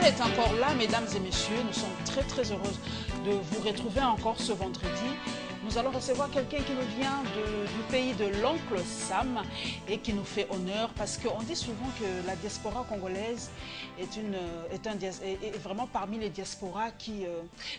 Noël est encore là, mesdames et messieurs. Nous sommes très très heureuses de vous retrouver encore ce vendredi. Nous allons recevoir quelqu'un qui nous vient du pays de l'oncle Sam et qui nous fait honneur parce qu'on dit souvent que la diaspora congolaise est vraiment parmi les diasporas qui,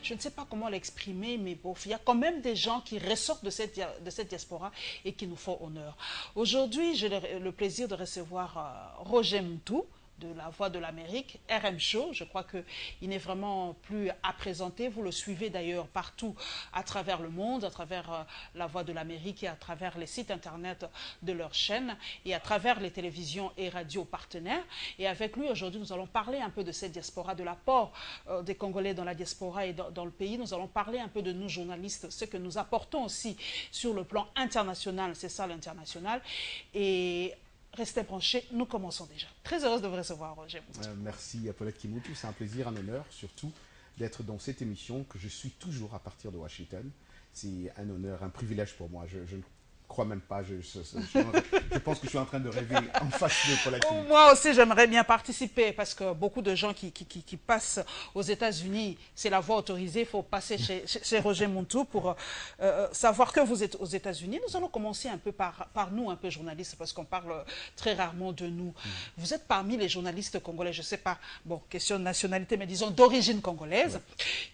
je ne sais pas comment l'exprimer, mais bon, il y a quand même des gens qui ressortent de cette diaspora et qui nous font honneur. Aujourd'hui, j'ai le plaisir de recevoir Roger Moutou, de la Voix de l'Amérique, RM Show. Je crois qu'il n'est vraiment plus à présenter. Vous le suivez d'ailleurs partout à travers le monde, à travers la Voix de l'Amérique et à travers les sites internet de leur chaîne et à travers les télévisions et radios partenaires. Et avec lui, aujourd'hui, nous allons parler un peu de cette diaspora, de l'apport des Congolais dans la diaspora et dans le pays. Nous allons parler un peu de nous, journalistes, ce que nous apportons aussi sur le plan international. C'est ça l'international. Et restez branchés, nous commençons déjà. Très heureuse de vous recevoir, Roger. Merci, Paulette Kimoutou. C'est un plaisir, un honneur, surtout, d'être dans cette émission que je suis toujours à partir de Washington. C'est un honneur, un privilège pour moi. Je ne crois même pas. Je pense que je suis en train de rêver en face de Paulette Kimoutou. Moi aussi, j'aimerais bien participer parce que beaucoup de gens qui passent aux États-Unis, c'est la voie autorisée. Il faut passer chez Roger Moutou pour savoir que vous êtes aux États-Unis. Nous allons commencer un peu par nous, un peu journalistes, parce qu'on parle très rarement de nous. Vous êtes parmi les journalistes congolais, je ne sais pas, bon, question de nationalité, mais disons d'origine congolaise,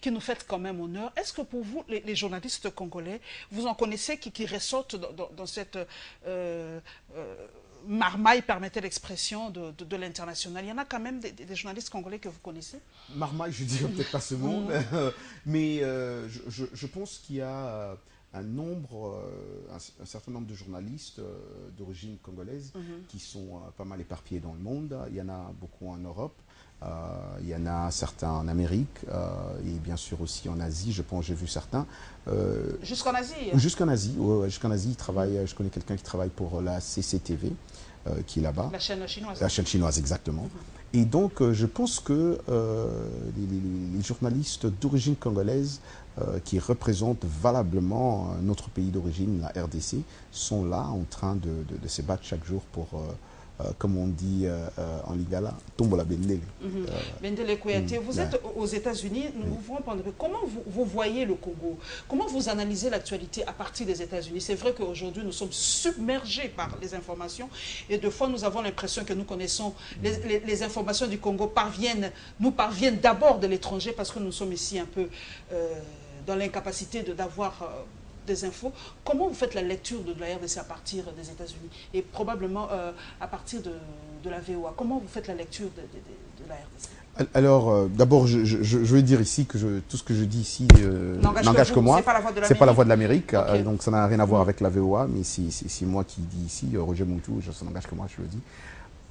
qui nous faites quand même honneur. Est-ce que pour vous, les journalistes congolais, vous en connaissez qui ressortent dans cette marmaille, permettez l'expression, de l'international? Il y en a quand même des journalistes congolais que vous connaissez? Marmaille, je dirais peut-être pas ce mot, mais je pense qu'il y a un certain nombre de journalistes d'origine congolaise qui sont pas mal éparpillés dans le monde. Il y en a beaucoup en Europe. Il y en a certains en Amérique et bien sûr aussi en Asie, je pense, j'ai vu certains. Jusqu'en Asie? Jusqu'en Asie, jusqu'en Asie, je connais quelqu'un qui travaille pour la CCTV, qui est là-bas. La chaîne chinoise. La chaîne chinoise, exactement. Et donc, je pense que les journalistes d'origine congolaise qui représentent valablement notre pays d'origine, la RDC, sont là en train de se battre chaque jour pour... comme on dit en lingala, tombola bendele. Bendele Kouyaté, vous êtes aux États-Unis. Nous vous répondre. Comment vous voyez le Congo? Comment vous analysez l'actualité à partir des États-Unis? C'est vrai qu'aujourd'hui, nous sommes submergés par les informations et de fois, nous avons l'impression que nous connaissons les informations du Congo nous parviennent d'abord de l'étranger parce que nous sommes ici un peu dans l'incapacité d'avoir... des infos. Comment vous faites la lecture de la RDC à partir des États-Unis et probablement à partir de la VOA? Comment vous faites la lecture de la RDC? Alors, d'abord, je veux dire ici que tout ce que je dis ici n'engage que moi. C'est pas la Voix de l'Amérique, donc ça n'a rien à voir avec la VOA, mais c'est moi qui dis ici, Roger Moutou, ça n'engage que moi, je le dis.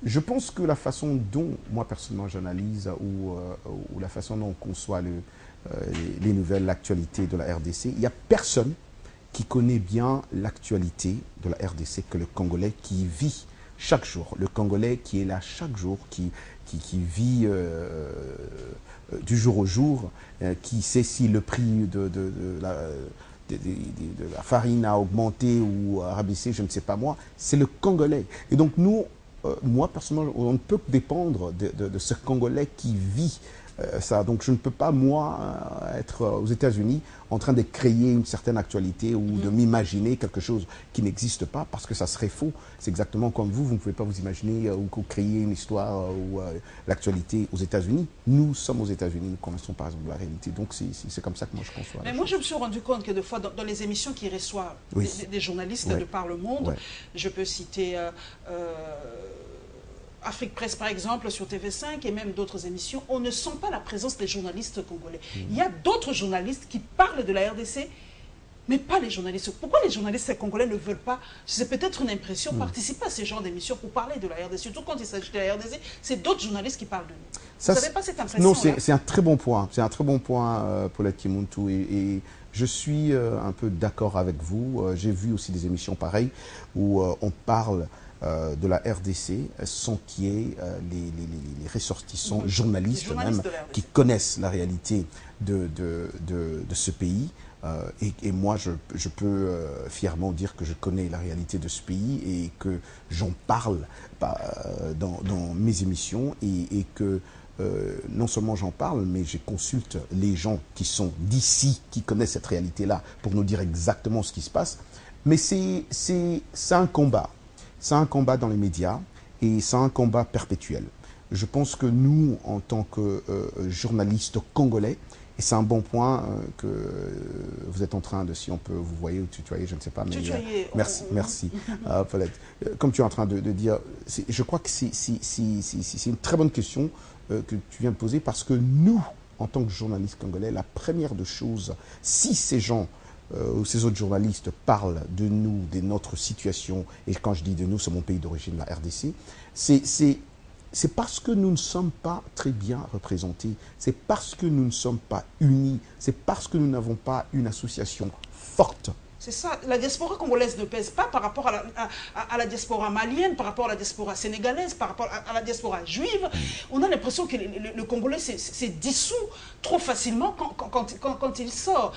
Je pense que la façon dont, moi personnellement, j'analyse ou la façon dont on conçoit les nouvelles, l'actualité de la RDC, il n'y a personne qui connaît bien l'actualité de la RDC que le Congolais qui vit chaque jour. Le Congolais qui est là chaque jour, qui vit du jour au jour, qui sait si le prix de la farine a augmenté ou a rabaissé, je ne sais pas moi. C'est le Congolais. Et donc nous, moi personnellement, on ne peut que dépendre de ce Congolais qui vit ça. Donc je ne peux pas, moi, être aux États-Unis en train de créer une certaine actualité ou de m'imaginer quelque chose qui n'existe pas parce que ça serait faux. C'est exactement comme vous ne pouvez pas vous imaginer ou créer une histoire ou l'actualité aux États-Unis. Nous sommes aux États-Unis, nous connaissons par exemple la réalité. Donc c'est comme ça que moi je conçois. Mais moi je me suis rendu compte que des fois dans les émissions qui reçoivent des journalistes de par le monde, je peux citer... Afrique Presse, par exemple, sur TV5 et même d'autres émissions, on ne sent pas la présence des journalistes congolais. Il y a d'autres journalistes qui parlent de la RDC, mais pas les journalistes. Pourquoi les journalistes congolais ne veulent pas, c'est peut-être une impression, participer à ces genres d'émissions pour parler de la RDC? Surtout quand il s'agit de la RDC, c'est d'autres journalistes qui parlent de nous. Vous n'avez pas cette impression? Non, c'est un très bon point. C'est un très bon point, Paulette Kimoutou. Et je suis un peu d'accord avec vous. J'ai vu aussi des émissions pareilles où on parle de la RDC sans qu'il y ait les ressortissants, journalistes même, qui connaissent la réalité de ce pays. Et moi, je peux fièrement dire que je connais la réalité de ce pays et que j'en parle dans mes émissions et que non seulement j'en parle, mais je consulte les gens qui sont d'ici, qui connaissent cette réalité-là, pour nous dire exactement ce qui se passe. Mais c'est un combat. C'est un combat dans les médias et c'est un combat perpétuel. Je pense que nous, en tant que journalistes congolais, et c'est un bon point que vous êtes en train de, si on peut vous voyez ou tutoyer, je ne sais pas, mais merci, Paulette. Comme tu es en train de dire, je crois que c'est une très bonne question que tu viens de poser, parce que nous, en tant que journalistes congolais, la première des choses, si ces gens ou ces autres journalistes parlent de nous, de notre situation, et quand je dis de nous, c'est mon pays d'origine, la RDC, c'est parce que nous ne sommes pas très bien représentés, c'est parce que nous ne sommes pas unis, c'est parce que nous n'avons pas une association forte. C'est ça, la diaspora congolaise ne pèse pas par rapport à la diaspora malienne, par rapport à la diaspora sénégalaise, par rapport à la diaspora juive. On a l'impression que le Congolais s'est dissous trop facilement quand il sort.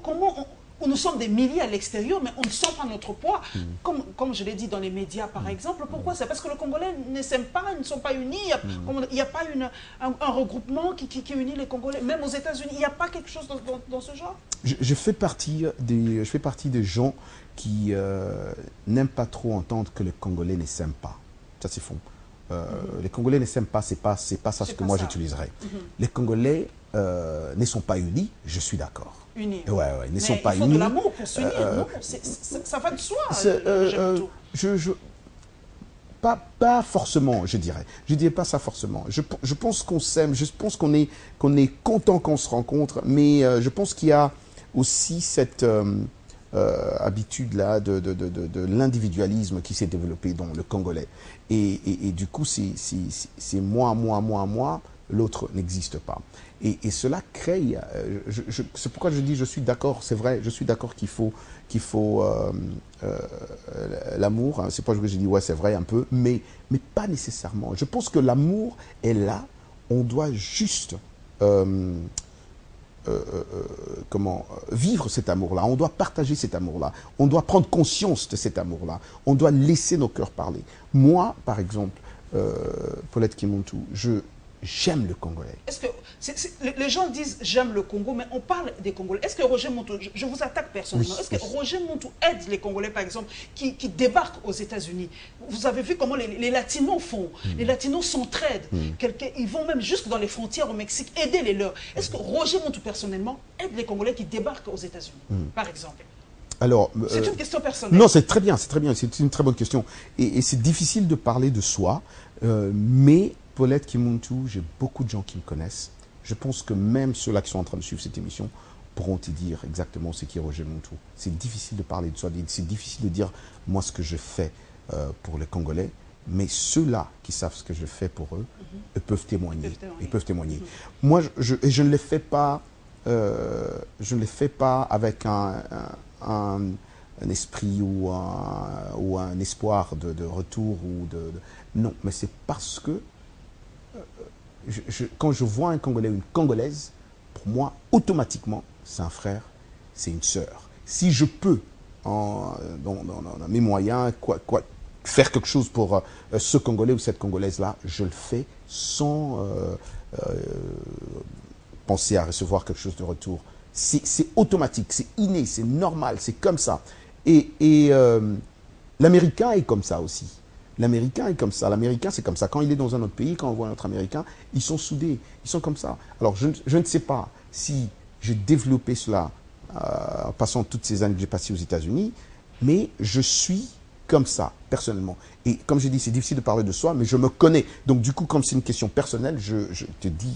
Comment nous sommes des milliers à l'extérieur, mais on ne sent pas notre poids. Comme je l'ai dit dans les médias, par exemple. Pourquoi? C'est parce que le Congolais ne s'aime pas, ils ne sont pas unis. Il n'y a pas un regroupement qui unit les Congolais. Même aux États-Unis, il n'y a pas quelque chose dans ce genre. Je fais partie des gens qui n'aiment pas trop entendre que les Congolais ne s'aiment pas. Ça, c'est faux. Les Congolais ne s'aiment pas, c'est pas ça ce que moi j'utiliserais. Les Congolais ne sont pas unis, je suis d'accord. Unis. Ouais, ne sont pas unis. Il faut de l'amour pour s'unir, non? Ça va de soi. Pas forcément, je dirais. Je dirais pas ça forcément. Je pense qu'on s'aime, je pense qu'on est content qu'on se rencontre, mais je pense qu'il y a aussi cette habitude-là de l'individualisme qui s'est développé dans le Congolais. Et du coup, c'est moi, l'autre n'existe pas. Et cela crée, c'est pourquoi je dis je suis d'accord, c'est vrai, je suis d'accord qu'il faut l'amour, c'est pas que j'ai dit ouais c'est vrai un peu, mais pas nécessairement. Je pense que l'amour est là, on doit juste vivre cet amour-là, on doit partager cet amour-là, on doit prendre conscience de cet amour-là, on doit laisser nos cœurs parler. Moi, par exemple, Paulette Kimuntu, j'aime le Congolais. Est-ce que les gens disent j'aime le Congo, mais on parle des Congolais. Est-ce que Roger Montou, je vous attaque personnellement, est-ce que Roger Montou aide les Congolais, par exemple, qui débarquent aux États-Unis? Vous avez vu comment les Latinos font. Les Latinos s'entraident. Ils vont même jusque dans les frontières au Mexique aider les leurs. Est-ce que Roger Montou, personnellement, aide les Congolais qui débarquent aux États-Unis, par exemple? Alors, c'est une question personnelle. Non, c'est très bien, c'est une très bonne question. Et c'est difficile de parler de soi, mais Paulette Kimuntu, j'ai beaucoup de gens qui me connaissent. Je pense que même ceux-là qui sont en train de suivre cette émission pourront te dire exactement ce qui est Roger Montou. C'est difficile de parler de soi, c'est difficile de dire moi ce que je fais pour les Congolais, mais ceux-là qui savent ce que je fais pour eux, ils peuvent témoigner. Ils peuvent témoigner. Moi, je ne les fais pas, avec un esprit ou un espoir de retour non, mais c'est parce que quand je vois un Congolais ou une Congolaise, pour moi, automatiquement, c'est un frère, c'est une sœur. Si je peux, dans mes moyens, faire quelque chose pour ce Congolais ou cette Congolaise-là, je le fais sans penser à recevoir quelque chose de retour. C'est automatique, c'est inné, c'est normal, c'est comme ça. Et l'Américain est comme ça aussi. L'Américain est comme ça. L'Américain, c'est comme ça. Quand il est dans un autre pays, quand on voit un autre Américain, ils sont soudés. Ils sont comme ça. Alors, je ne sais pas si j'ai développé cela en passant toutes ces années que j'ai passées aux États-Unis, mais je suis comme ça, personnellement. Et comme je dis, c'est difficile de parler de soi, mais je me connais. Donc, du coup, comme c'est une question personnelle, je te dis,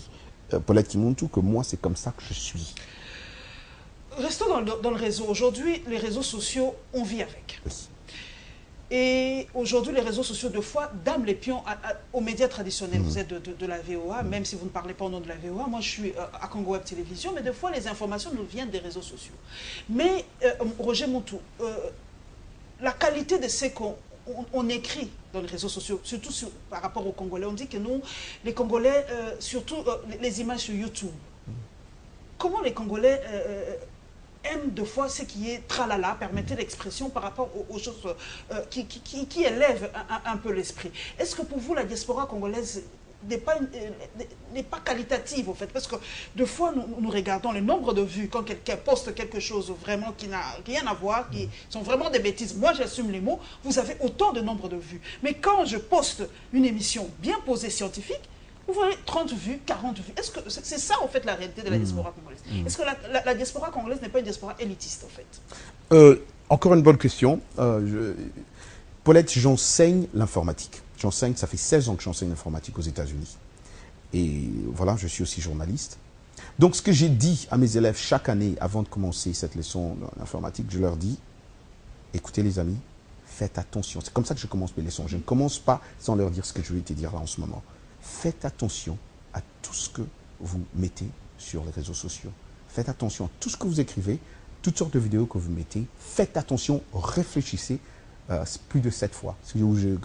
Paulette Kimuntu, que moi, c'est comme ça que je suis. Restons dans le réseau. Aujourd'hui, les réseaux sociaux, on vit avec. Oui. Et aujourd'hui, les réseaux sociaux, de fois, dament les pions aux médias traditionnels. Vous êtes de la VOA, même si vous ne parlez pas au nom de la VOA. Moi, je suis à Congo Web Télévision, mais des fois, les informations nous viennent des réseaux sociaux. Mais, Roger Montou, la qualité de ce qu'on écrit dans les réseaux sociaux, surtout par rapport aux Congolais, on dit que nous, les Congolais, surtout les images sur YouTube, comment les Congolais aiment de fois ce qui est tralala, permettez l'expression par rapport aux choses qui élèvent un peu l'esprit. Est-ce que pour vous, la diaspora congolaise n'est pas qualitative, au fait? Parce que de fois, nous regardons le nombre de vues quand quelqu'un poste quelque chose vraiment qui n'a rien à voir, qui sont vraiment des bêtises. Moi, j'assume les mots, vous avez autant de nombre de vues. Mais quand je poste une émission bien posée scientifique, vous voyez 30 vues, 40 vues. Est-ce que c'est ça, en fait, la réalité de la diaspora congolaise? Est-ce que la diaspora congolaise n'est pas une diaspora élitiste, en fait? Encore une bonne question. Paulette, j'enseigne l'informatique. J'enseigne, ça fait 16 ans que j'enseigne l'informatique aux États-Unis. Et voilà, je suis aussi journaliste. Donc, ce que j'ai dit à mes élèves chaque année, avant de commencer cette leçon d'informatique, je leur dis, écoutez les amis, faites attention. C'est comme ça que je commence mes leçons. Je ne commence pas sans leur dire ce que je vais te dire là en ce moment. Faites attention à tout ce que vous mettez sur les réseaux sociaux. Faites attention à tout ce que vous écrivez, toutes sortes de vidéos que vous mettez. Faites attention, réfléchissez plus de 7 fois.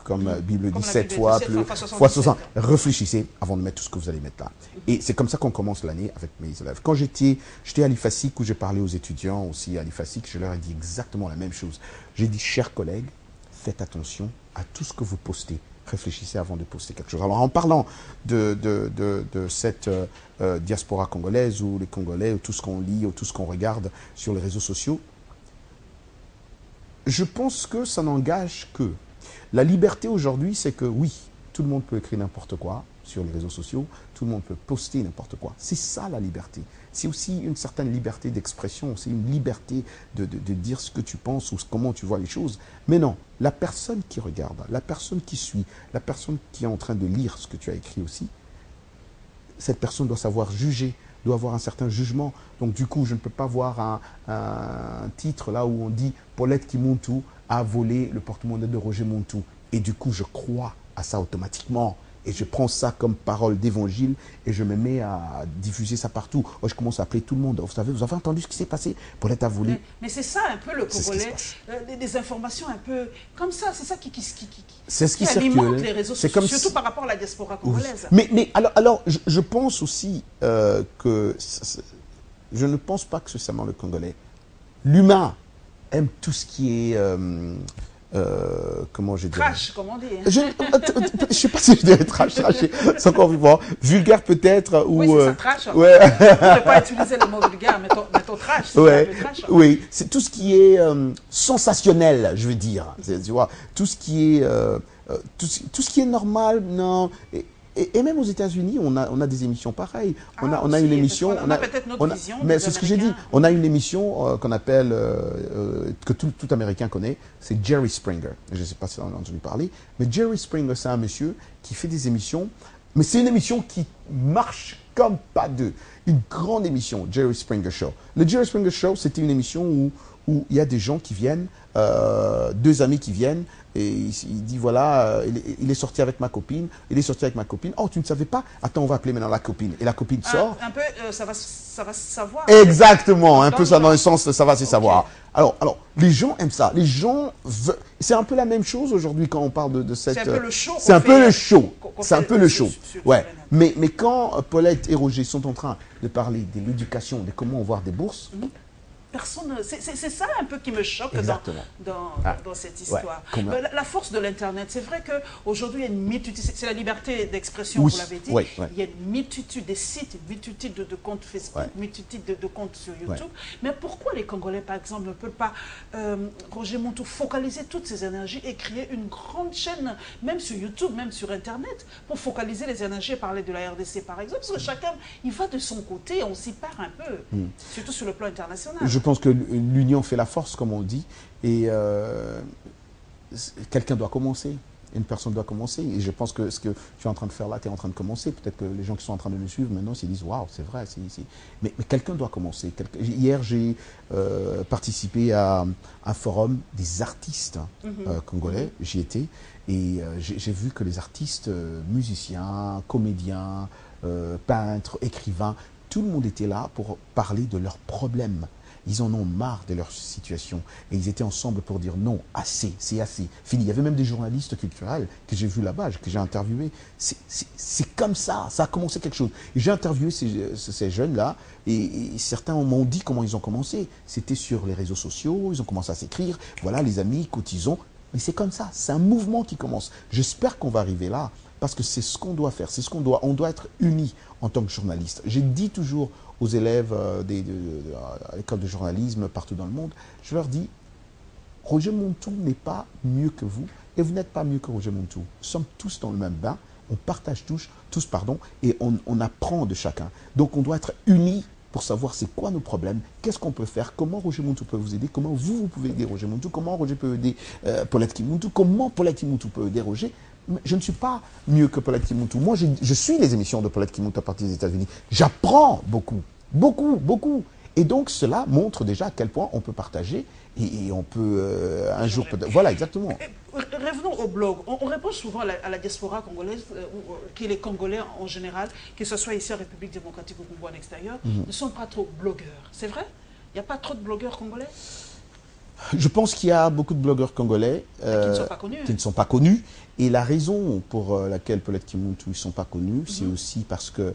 Comme la Bible dit, 7 fois, fois 60. Réfléchissez avant de mettre tout ce que vous allez mettre là. Et c'est comme ça qu'on commence l'année avec mes élèves. Quand j'étais à l'IFASIC, où j'ai parlé aux étudiants aussi à l'IFASIC, je leur ai dit exactement la même chose. J'ai dit, chers collègues, faites attention à tout ce que vous postez. Réfléchissez avant de poster quelque chose. Alors, en parlant de cette diaspora congolaise, ou les Congolais, ou tout ce qu'on lit, ou tout ce qu'on regarde sur les réseaux sociaux, je pense que ça n'engage que. La liberté aujourd'hui, c'est que oui, tout le monde peut écrire n'importe quoi sur les réseaux sociaux, tout le monde peut poster n'importe quoi. C'est ça la liberté. C'est aussi une certaine liberté d'expression, c'est une liberté de dire ce que tu penses ou comment tu vois les choses. Mais non, la personne qui regarde, la personne qui suit, la personne qui est en train de lire ce que tu as écrit aussi, cette personne doit savoir juger, doit avoir un certain jugement. Donc du coup, je ne peux pas voir un titre là où on dit « Paulette Kimuntu a volé le porte-monnaie de Roger Montou ». Et du coup, je crois à ça automatiquement. Et je prends ça comme parole d'évangile et je me mets à diffuser ça partout. Je commence à appeler tout le monde. Vous savez, vous avez entendu ce qui s'est passé? Paulette a volé. Mais c'est ça un peu le Congolais, des informations un peu comme ça. C'est ça qui alimente les réseaux sociaux, surtout par rapport à la diaspora congolaise. Mais alors je pense aussi que je ne pense pas que c'est seulement le Congolais. L'humain aime tout ce qui est... comment je dirais? Trash, comment dire? Je ne sais pas si je dirais trash, c'est encore vivant. Vulgaire peut-être. Oui, c'est ça, trash. Ouais. On ne peut pas utiliser le mot vulgaire, mais ton trash, c'est le trash. Oui, c'est tout ce qui est sensationnel, je veux dire. Tu vois, tout ce qui est, tout ce qui est normal, non. Et même aux États-Unis, on a des émissions pareilles. On a une émission. On a peut-être notre vision. Mais c'est ce que j'ai dit. On a une émission qu'on appelle, que tout Américain connaît, c'est Jerry Springer. Je ne sais pas si on a entendu parler. Mais Jerry Springer, c'est un monsieur qui fait des émissions. Mais c'est une émission qui marche comme pas deux. Une grande émission, Jerry Springer Show. Le Jerry Springer Show, c'était une émission où il y a des gens qui viennent, deux amis qui viennent, et il dit voilà, il est sorti avec ma copine, oh tu ne savais pas? Attends, on va appeler maintenant la copine. Et la copine sort. Un peu, ça va se savoir. Exactement, un peu ça dans le sens, ça va se savoir. Alors, les gens aiment ça. Les gens veulent... C'est un peu la même chose aujourd'hui quand on parle de cette... C'est un peu le show. C'est un peu le show. C'est un peu le show. Ouais. Mais quand Paulette et Roger sont en train de parler de l'éducation, de comment avoir des bourses, personne, c'est ça un peu qui me choque dans cette histoire. Ouais, la force de l'Internet, c'est vrai qu'aujourd'hui, il y a une multitude, c'est la liberté d'expression, vous l'avez dit, il y a une multitude de sites, une multitude de comptes Facebook, une multitude de comptes sur YouTube. Mais pourquoi les Congolais, par exemple, ne peuvent pas, Roger Montou, focaliser toutes ces énergies et créer une grande chaîne, même sur YouTube, même sur Internet, pour focaliser les énergies et parler de la RDC, par exemple, parce que chacun, il va de son côté, on s'y perd un peu, surtout sur le plan international. Je pense que l'union fait la force, comme on dit, et quelqu'un doit commencer, une personne doit commencer, et je pense que ce que tu es en train de faire là, tu es en train de commencer, peut-être que les gens qui sont en train de nous suivre maintenant, ils disent, waouh, c'est vrai, mais quelqu'un doit commencer. Hier, j'ai participé à un forum des artistes congolais, j'y étais, et j'ai vu que les artistes, musiciens, comédiens, peintres, écrivains, tout le monde était là pour parler de leurs problèmes. ils en ont marre de leur situation. Et ils étaient ensemble pour dire non, assez, c'est assez, fini. Il y avait même des journalistes culturels que j'ai vus là-bas, que j'ai interviewés. C'est comme ça a commencé quelque chose. J'ai interviewé ces jeunes-là, et certains m'ont dit comment ils ont commencé. C'était sur les réseaux sociaux, ils ont commencé à s'écrire, voilà les amis, cotisons. Mais c'est comme ça, c'est un mouvement qui commence. J'espère qu'on va arriver là, parce que c'est ce qu'on doit faire, c'est ce qu'on doit. On doit être unis en tant que journaliste. J'ai dit toujours aux élèves à l'école de journalisme partout dans le monde, je leur dis, Roger Montou n'est pas mieux que vous, et vous n'êtes pas mieux que Roger Montou. Nous sommes tous dans le même bain, on partage tous, et on apprend de chacun. Donc on doit être unis pour savoir c'est quoi nos problèmes, qu'est-ce qu'on peut faire, comment Roger Montou peut vous aider, comment vous pouvez aider Roger Montou, comment Roger peut aider Paulette Kimontou, comment Paulette Kimontou peut aider Roger. Je ne suis pas mieux que Paulette Kimontou. Moi, je suis les émissions de Paulette Kimontou à partir des États-Unis. J'apprends beaucoup, beaucoup, beaucoup. Et donc, cela montre déjà à quel point on peut partager et on peut un jour... Voilà, exactement. Revenons au blog. On répond souvent à la diaspora congolaise, que les Congolais en général, que ce soit ici en République démocratique ou en extérieur, ne sont pas trop blogueurs. C'est vrai? Il n'y a pas trop de blogueurs congolais? Je pense qu'il y a beaucoup de blogueurs congolais qui ne sont pas connus. Et la raison pour laquelle Paulette Kimontou ne sont pas connus, c'est aussi parce que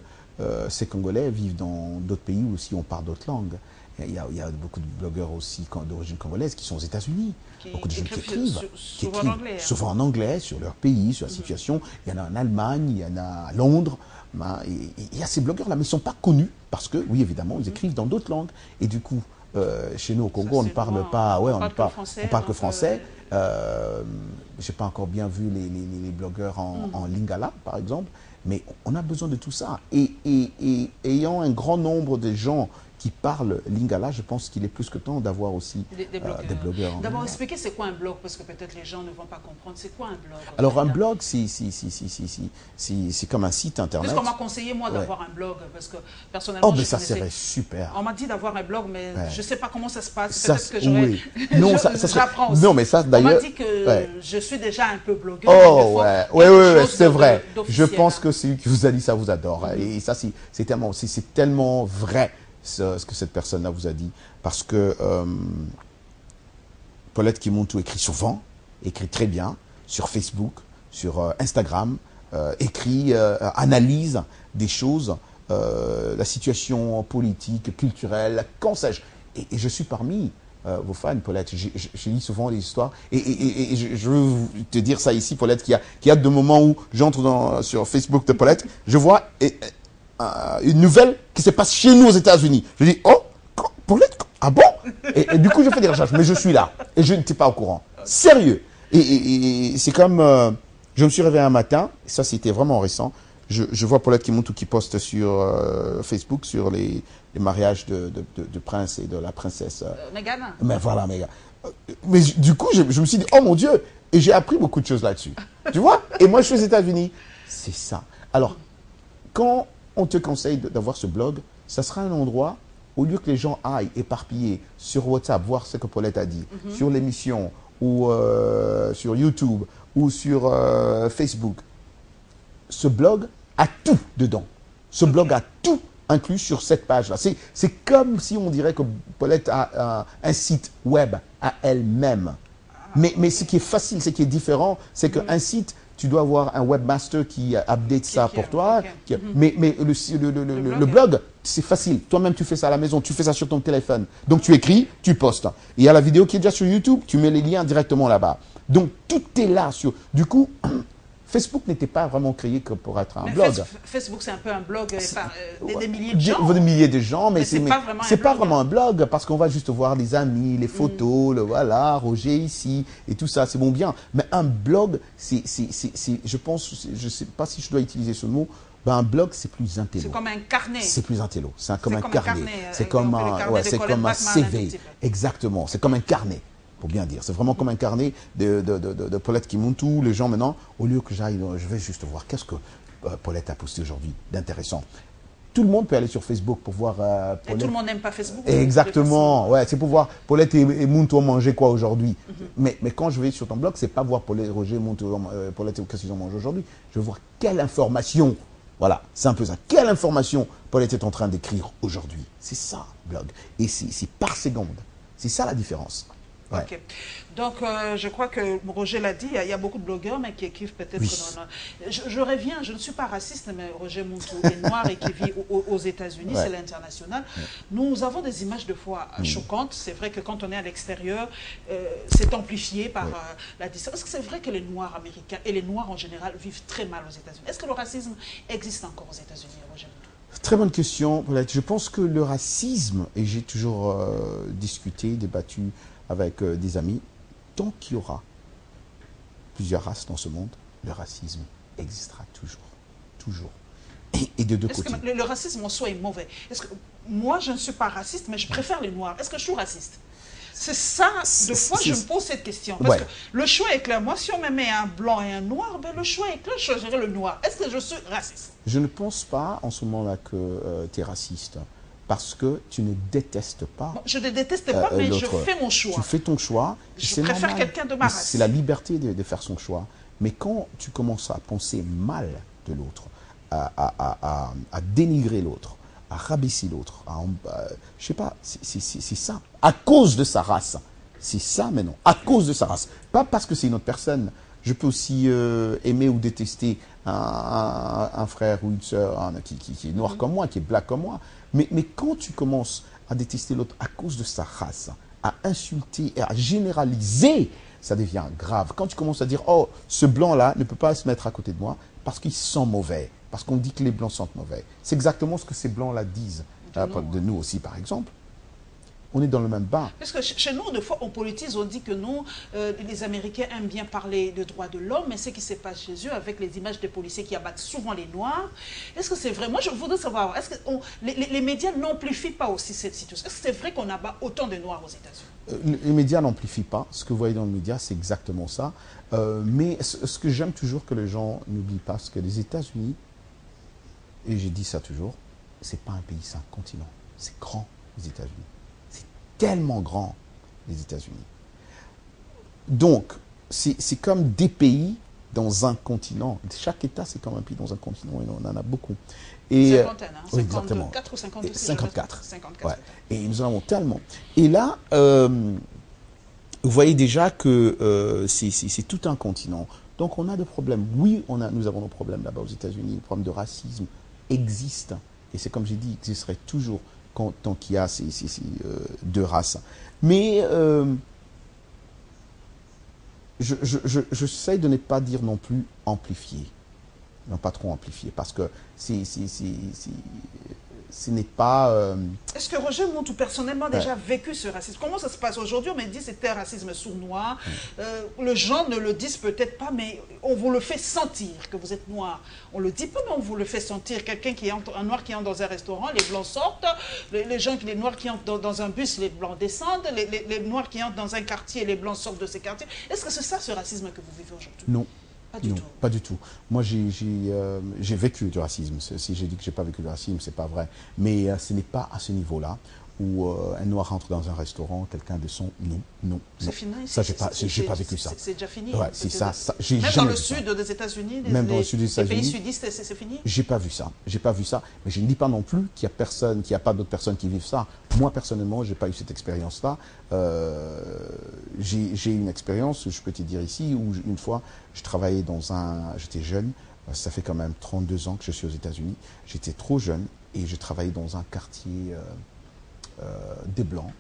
ces Congolais vivent dans d'autres pays où aussi on parle d'autres langues. Il y a beaucoup de blogueurs aussi d'origine congolaise qui sont aux États-Unis. Beaucoup de gens qui écrivent, souvent en anglais, sur leur pays, sur la situation. Il y en a en Allemagne, il y en a à Londres. Il y a ces blogueurs-là, mais ils ne sont pas connus parce que, oui, évidemment, ils écrivent dans d'autres langues. Et du coup, chez nous au Congo, on ne parle pas, on parle que français. Je n'ai pas encore bien vu les blogueurs en lingala, par exemple, mais on a besoin de tout ça. Et ayant un grand nombre de gens qui parlent lingala, je pense qu'il est plus que temps d'avoir aussi des blogueurs. D'abord, expliquez c'est quoi un blog, parce que peut-être les gens ne vont pas comprendre. C'est quoi un blog? Alors un blog, c'est comme un site internet. Parce qu'on m'a conseillé, moi, d'avoir un blog, parce que personnellement, oh, mais ça serait super. On m'a dit d'avoir un blog, mais je ne sais pas comment ça se passe. Peut-être que j'aurais... Non, j'apprends aussi. Non, mais ça, d'ailleurs... On m'a dit que je suis déjà un peu blogueur. Oh, ouais, c'est vrai. Je pense que celui qui vous a dit ça vous adore. Et ça, c'est tellement vrai. Ce que cette personne-là vous a dit. Parce que Paulette Kimontou écrit souvent, écrit très bien, sur Facebook, sur Instagram, analyse des choses, la situation politique, culturelle, qu'en sais-je. Et je suis parmi vos fans, Paulette. Je lis souvent les histoires. Et je veux te dire ça ici, Paulette, qu'il y a de moments où j'entre sur Facebook de Paulette, je vois... une nouvelle qui se passe chez nous aux États-Unis. Je dis, oh, Paulette, ah bon? Et du coup, je fais des recherches, mais je suis là. Et je n'étais pas au courant. Sérieux. Et c'est comme, je me suis réveillé un matin, et ça c'était vraiment récent, je vois Paulette Kimontou qui poste sur Facebook sur les mariages de prince et de la princesse. Meghan. Mais voilà, Meghan. Mais du coup, je me suis dit, oh mon Dieu, et j'ai appris beaucoup de choses là-dessus. Tu vois? Et moi, je suis aux États-Unis. C'est ça. Alors, quand on te conseille d'avoir ce blog, ça sera un endroit, au lieu que les gens aillent éparpillés sur WhatsApp, voir ce que Paulette a dit, sur l'émission, ou sur YouTube, ou sur Facebook. Ce blog a tout dedans. Ce blog a tout inclus sur cette page-là. C'est comme si on dirait que Paulette a un site web à elle-même. Mais ce qui est facile, ce qui est différent, c'est qu'un site... Tu dois avoir un webmaster qui update ça pour toi. Mais le blog, c'est facile. Toi-même, tu fais ça à la maison. Tu fais ça sur ton téléphone. Donc, tu écris, tu postes. Il y a la vidéo qui est déjà sur YouTube. Tu mets les liens directement là-bas. Donc, tout est là. Du coup, Facebook n'était pas vraiment créé que pour être un blog. Facebook, c'est un peu un blog des milliers de gens. Des milliers de gens, mais c'est pas vraiment un blog parce qu'on va juste voir les amis, les photos, voilà, Roger ici et tout ça, c'est bon bien. Mais un blog, je pense, je ne sais pas si je dois utiliser ce mot, ben un blog, c'est plus intello. C'est comme un carnet. C'est plus intello. C'est comme un carnet. C'est comme un CV. Exactement. C'est comme un carnet. Pour bien dire. C'est vraiment comme un carnet de Paulette Kimontou. Les gens maintenant, au lieu que j'aille, je vais juste voir qu'est-ce que Paulette a posté aujourd'hui d'intéressant. Tout le monde peut aller sur Facebook pour voir Paulette. Et tout le monde n'aime pas Facebook. Exactement. Ouais, c'est pour voir Paulette et Montou ont mangé quoi aujourd'hui. Mais quand je vais sur ton blog, c'est pas voir Paulette, Roger, Montou, Paulette, qu'est-ce qu'ils ont mangé aujourd'hui. Je veux voir quelle information Voilà, c'est un peu ça. Quelle information Paulette est en train d'écrire aujourd'hui? C'est ça, blog. Et c'est par seconde. C'est ça la différence. Ouais. Ok. Donc, je crois que Roger l'a dit, il y a beaucoup de blogueurs, mais qui écrivent peut-être... Oui. Je reviens, je ne suis pas raciste, mais Roger Montou est noir et qui vit aux États-Unis, c'est l'international. Nous avons des images de fois choquantes. C'est vrai que quand on est à l'extérieur, c'est amplifié par la distance. Est-ce que c'est vrai que les Noirs américains et les Noirs en général vivent très mal aux États-Unis? Est-ce que le racisme existe encore aux États-Unis, Roger Montou? Très bonne question, Paulette. Je pense que le racisme, et j'ai toujours discuté, débattu avec des amis, tant qu'il y aura plusieurs races dans ce monde, le racisme existera toujours. Toujours. Et de deux côtés. Est-ce que le racisme en soi est mauvais? Est-ce que moi, je ne suis pas raciste, mais je préfère les Noirs. Est-ce que je suis raciste? C'est ça, de fois, je me pose cette question. Parce que le choix est clair. Moi, si on me met un blanc et un noir, ben, le choix est clair, je choisirais le noir. Est-ce que je suis raciste? Je ne pense pas en ce moment-là que tu es raciste. Parce que tu ne détestes pas. Bon, je ne déteste pas, mais je fais mon choix. Tu fais ton choix. Je préfère quelqu'un de ma race. C'est la liberté de faire son choix. Mais quand tu commences à penser mal de l'autre, à dénigrer l'autre, à rabaisser l'autre, je sais pas, c'est ça. À cause de sa race. C'est ça maintenant. À cause de sa race. Pas parce que c'est une autre personne. Je peux aussi aimer ou détester un frère ou une soeur qui est noir comme moi, qui est black comme moi. Mais quand tu commences à détester l'autre à cause de sa race, à insulter et à généraliser, ça devient grave. Quand tu commences à dire, oh, ce blanc-là ne peut pas se mettre à côté de moi parce qu'il sent mauvais, parce qu'on dit que les blancs sentent mauvais. C'est exactement ce que ces blancs-là disent de nous aussi, par exemple. On est dans le même bain. Parce que chez nous, des fois, on politise, on dit que nous, les Américains aiment bien parler de droits de l'homme, mais ce qui se passe chez eux, avec les images des policiers qui abattent souvent les Noirs, est-ce que c'est vrai? Moi, je voudrais savoir, est-ce que les médias n'amplifient pas aussi cette situation? Est-ce que c'est vrai qu'on abat autant de Noirs aux États-Unis? Les médias n'amplifient pas. Ce que vous voyez dans les médias, c'est exactement ça. Mais ce que j'aime toujours que les gens n'oublient pas, c'est que les États-Unis, et j'ai dit ça toujours, c'est pas un pays, c'est un continent. C'est grand, les États-Unis. Tellement grand, les États-Unis. Donc, c'est comme des pays dans un continent. Chaque État, c'est comme un pays dans un continent, et on en a beaucoup. Et, 50, hein, 54 ou 52 54. 54. Ouais. Et nous en avons tellement. Et là, vous voyez déjà que c'est tout un continent. Donc, on a des problèmes. Oui, nous avons nos problèmes là-bas aux États-Unis. Le problème de racisme existe. Et c'est comme j'ai dit, il existerait toujours tant qu'il y a ces deux races. Mais j'essaie de ne pas dire non plus amplifier. Non, pas trop amplifier, parce que ce n'est pas... Est-ce que Roger Montou, personnellement, déjà vécu ce racisme? Comment ça se passe aujourd'hui? On me dit que c'était un racisme sournois. Les gens ne le disent peut-être pas, mais on vous le fait sentir que vous êtes noir. On le dit pas, mais on vous le fait sentir. Quelqu'un un noir qui entre dans un restaurant, les blancs sortent. Les noirs qui entrent dans un bus, les blancs descendent. Les noirs qui entrent dans un quartier, les blancs sortent de ces quartiers. Est-ce que c'est ça, ce racisme que vous vivez aujourd'hui? Non. Pas du tout. Pas du tout. Moi, j'ai vécu du racisme. Si j'ai dit que je n'ai pas vécu du racisme, ce n'est pas vrai. Mais ce n'est pas à ce niveau-là où un noir rentre dans un restaurant, quelqu'un descend. Non. C'est fini. Ça, j'ai pas vécu ça. C'est déjà fini. Ouais, c'est ça. Même dans le sud des États-Unis, les pays sudistes, c'est fini. J'ai pas vu ça. Mais je ne dis pas non plus qu'il n'y a pas d'autres personnes qui vivent ça. Moi, personnellement, je n'ai pas eu cette expérience-là. J'ai une expérience, je peux te dire ici, où une fois, je travaillais j'étais jeune, ça fait quand même 32 ans que je suis aux États-Unis. J'étais trop jeune et je travaillais dans un quartier des Blancs,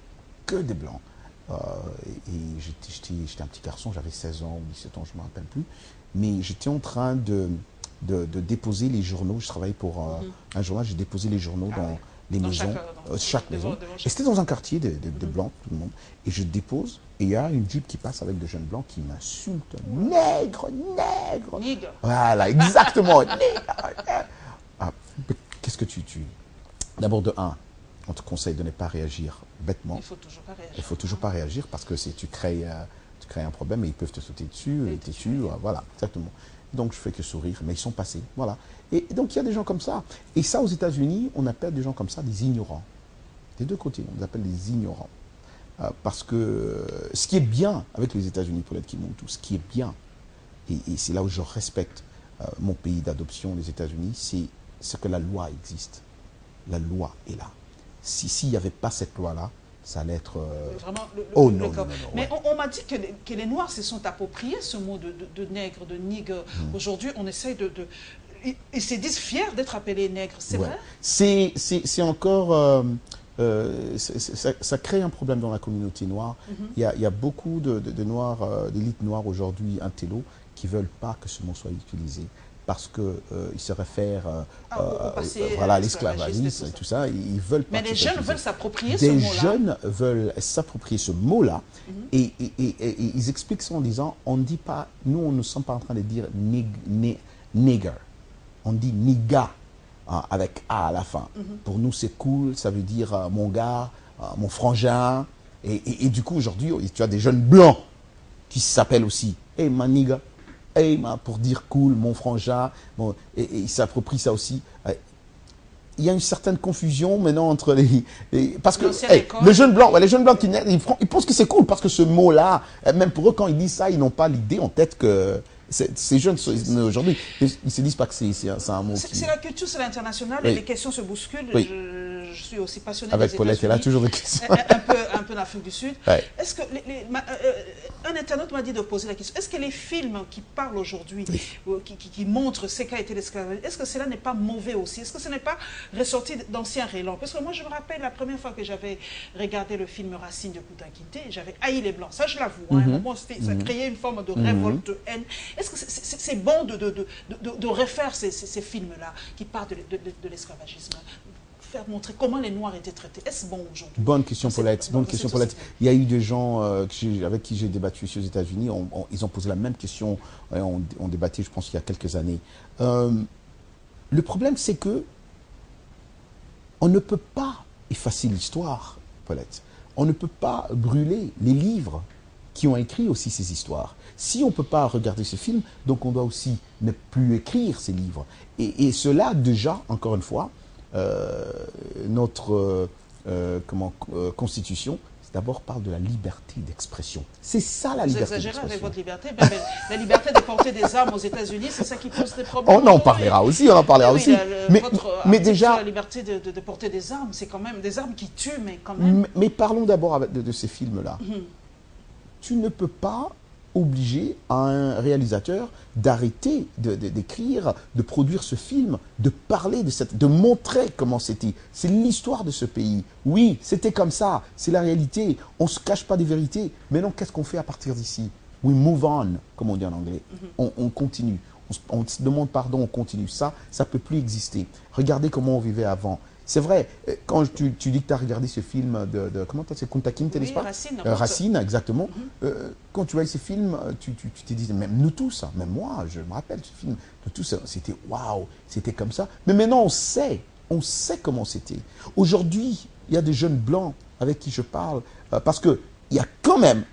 que des Blancs. Et j'étais un petit garçon, j'avais 16 ans ou 17 ans, je ne me rappelle plus. Mais j'étais en train de déposer les journaux. Je travaillais pour un journal, j'ai déposé les journaux dans les maisons, chaque maison. Et c'était dans un quartier de Blancs, tout le monde. Et je dépose, et il y a une Jeep qui passe avec des jeunes Blancs qui m'insultent. Nègre. Voilà, exactement. Qu'est-ce que tu... D'abord, de un, on te conseille de ne pas réagir bêtement. Il ne faut toujours pas réagir parce que tu crées un problème et ils peuvent te sauter dessus et te tuer. Voilà, exactement. Donc, je fais que sourire, mais ils sont passés. Voilà. Et donc, il y a des gens comme ça. Et ça, aux États-Unis, on appelle des gens comme ça des ignorants. Des deux côtés, on les appelle des ignorants. Parce que ce qui est bien avec les États-Unis, Paulette Kimontou, ce qui est bien, et c'est là où je respecte mon pays d'adoption, les États-Unis, c'est c'est que la loi existe. La loi est là. S'il n'y avait pas cette loi-là, ça allait être... Vraiment oh non, non. Mais on m'a dit que les Noirs se sont appropriés ce mot de nègre, de nigger. Aujourd'hui, on essaye ils se disent fiers d'être appelés nègres, c'est vrai? C'est encore... ça crée un problème dans la communauté noire. Il y a beaucoup de noirs, d'élite noire aujourd'hui, intello, qui ne veulent pas que ce mot soit utilisé. Parce qu'ils se réfèrent voilà, à l'esclavagisme et tout ça. Ils veulent pas. Mais les jeunes veulent s'approprier ce mot-là. Des jeunes veulent s'approprier ce mot-là et ils expliquent ça en disant, on ne dit pas, nous on ne sommes pas en train de dire nigger, on dit niga avec A à la fin. Pour nous c'est cool, ça veut dire mon gars, mon frangin. Et du coup aujourd'hui tu as des jeunes blancs qui s'appellent aussi hey ma nigga. Hey, pour dire cool, mon frangin, bon, et il s'approprie ça aussi. Il y a une certaine confusion maintenant entre parce que les jeunes blancs qui ils pensent que c'est cool parce que ce mot-là, même pour eux quand ils disent ça, ils n'ont pas l'idée en tête que ces jeunes aujourd'hui, ils se disent pas que c'est un mot. C'est la culture, c'est l'international et les questions se bousculent. Je suis aussi passionné avec Paulette, elle a toujours des questions. un peu d'Afrique du Sud. Est-ce que un internaute m'a dit de poser la question, est-ce que les films qui parlent aujourd'hui, qui montrent ce qu'a été l'esclavage, est-ce que cela n'est pas mauvais aussi? Est-ce que ce n'est pas ressorti d'anciens relents? Parce que moi, je me rappelle la première fois que j'avais regardé le film Racine de Kunta Kinte, j'avais haï les Blancs. Ça, je l'avoue. À un moment, ça créait une forme de révolte, de haine. Est-ce que c'est bon de refaire ces films-là qui parlent de l'esclavagisme? Faire montrer comment les Noirs étaient traités. Est-ce bon aujourd'hui? Bonne question, Paulette. Bonne question, Paulette. Il y a eu des gens avec qui j'ai débattu ici aux États-Unis. Ils ont posé la même question. On débattait, je pense, il y a quelques années. Le problème, c'est que on ne peut pas effacer l'histoire, Paulette. On ne peut pas brûler les livres qui ont écrit aussi ces histoires. Si on ne peut pas regarder ce film, donc on doit aussi ne plus écrire ces livres. Et cela, déjà, encore une fois, notre constitution, d'abord parle de la liberté d'expression. C'est ça la liberté d'expression. Vous exagérez avec votre liberté. La liberté de porter des armes aux États-Unis, c'est ça qui pose des problèmes. On en parlera aussi, on en parlera aussi. Mais déjà, la liberté de porter des armes, c'est quand même des armes qui tuent, mais quand même. Mais parlons d'abord de ces films-là. Tu ne peux pas obliger un réalisateur d'arrêter d'écrire, de produire ce film, de parler de montrer comment c'était. C'est l'histoire de ce pays. Oui, c'était comme ça, c'est la réalité. On ne se cache pas des vérités. Mais non, qu'est-ce qu'on fait à partir d'ici? We move on, comme on dit en anglais. On continue. On se demande pardon, on continue. Ça ne peut plus exister. Regardez comment on vivait avant. C'est vrai, quand tu dis que tu as regardé ce film comment c'est Kunta Kinte, n'est-ce pas? Racine, exactement. Quand tu vois ce film, tu te dis, même nous tous, hein, même moi, je me rappelle ce film, nous tous, c'était waouh, c'était comme ça. Mais maintenant, on sait comment c'était. Aujourd'hui, il y a des jeunes blancs avec qui je parle, parce qu'il y a quand même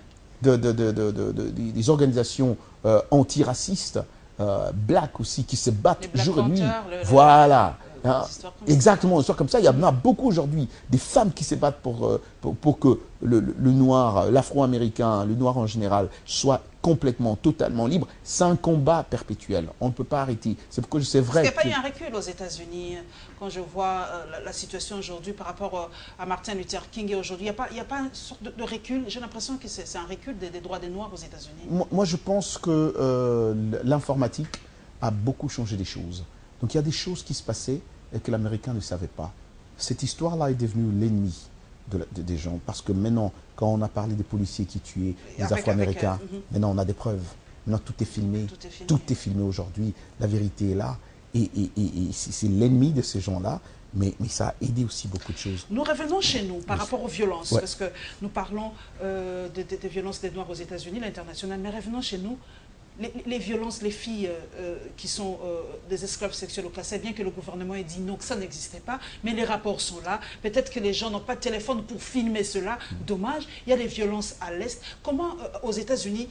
des organisations antiracistes, black aussi, qui se battent jour et nuit. Voilà. Exactement, une histoire comme ça. Il y en a beaucoup aujourd'hui, des femmes qui se battent pour que le noir, l'afro-américain, le noir en général, soit complètement, totalement libre. C'est un combat perpétuel. On ne peut pas arrêter. C'est pourquoi c'est vrai. Est-ce qu'il n'y a pas eu un recul aux États-Unis quand je vois la situation aujourd'hui par rapport à Martin Luther King et aujourd'hui? Il n'y a pas une sorte de recul? J'ai l'impression que c'est un recul des droits des Noirs aux États-Unis. Moi, je pense que l'informatique a beaucoup changé les choses. Donc, il y a des choses qui se passaient et que l'Américain ne savait pas. Cette histoire-là est devenue l'ennemi des gens. Parce que maintenant, quand on a parlé des policiers qui tuaient les Afro-Américains, maintenant on a des preuves. Maintenant, tout est filmé. Tout est filmé aujourd'hui. La vérité est là. Et c'est l'ennemi de ces gens-là. Mais ça a aidé aussi beaucoup de choses. Nous revenons chez nous par rapport aux violences. Parce que nous parlons des violences des Noirs aux États-Unis, l'international. Mais revenons chez nous. Les violences, les filles qui sont des esclaves sexuels au Kassai, bien que le gouvernement ait dit non, que ça n'existait pas, mais les rapports sont là. Peut-être que les gens n'ont pas de téléphone pour filmer cela. Dommage. Il y a des violences à l'Est. Comment, aux États-Unis,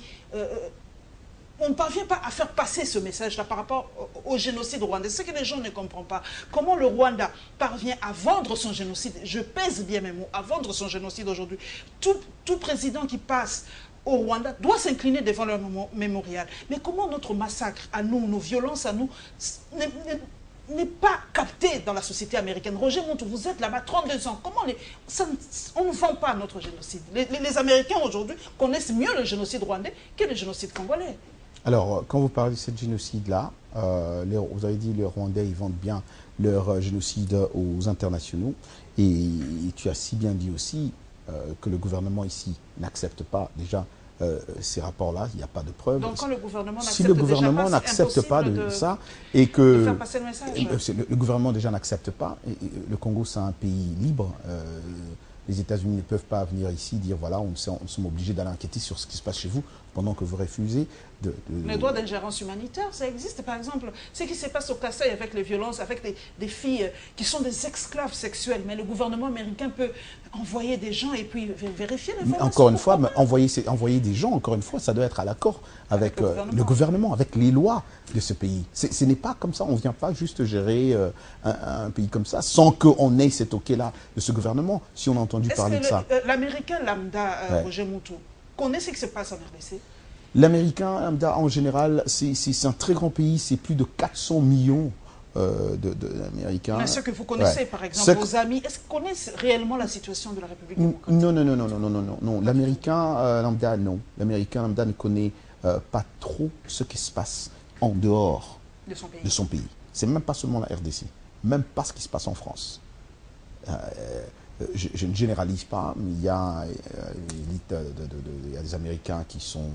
on ne parvient pas à faire passer ce message-là par rapport au génocide rwandais? C'est ce que les gens ne comprennent pas. Comment le Rwanda parvient à vendre son génocide, je pèse bien mes mots, à vendre son génocide aujourd'hui. Tout président qui passe au Rwanda doit s'incliner devant leur mémorial. Mais comment notre massacre à nous, nos violences à nous, n'est pas capté dans la société américaine. Roger Montou, vous êtes là-bas 32 ans. Comment on ne vend pas notre génocide. Les Américains aujourd'hui connaissent mieux le génocide rwandais que le génocide congolais. Alors, quand vous parlez de ce génocide-là, vous avez dit que les Rwandais, ils vendent bien leur génocide aux internationaux. Et tu as si bien dit aussi que le gouvernement ici n'accepte pas déjà ces rapports-là, il n'y a pas de preuves. Donc quand le gouvernement si le gouvernement n'accepte pas de ça et que faire passer le message. Le gouvernement déjà n'accepte pas, et le Congo c'est un pays libre. Les États-Unis ne peuvent pas venir ici dire voilà, on sommes obligés d'aller enquêter sur ce qui se passe chez vous pendant que vous refusez de... Le droit d'ingérence humanitaire, ça existe. Par exemple, ce qui se passe au Kasaï avec les violences, avec des filles qui sont des esclaves sexuels. Mais le gouvernement américain peut envoyer des gens et puis vérifier l'information. Encore une fois, envoyer des gens, encore une fois, ça doit être à l'accord avec le gouvernement, avec les lois de ce pays. Ce n'est pas comme ça, on ne vient pas juste gérer un pays comme ça sans qu'on ait cet OK-là de ce gouvernement, si on a entendu parler de ça. L'Américain lambda, Roger Montou, connaît ce qui se passe en RDC? L'Américain lambda, en général, c'est un très grand pays, c'est plus de 400 millions d'Américains. Mais ceux que vous connaissez, par exemple, vos amis, est-ce qu'ils connaissent réellement la situation de la République démocratique? Non. L'Américain lambda, non. L'Américain lambda ne connaît pas trop ce qui se passe en dehors de son pays. C'est même pas seulement la RDC, même pas ce qui se passe en France. Je ne généralise pas, mais il y a des Américains qui sont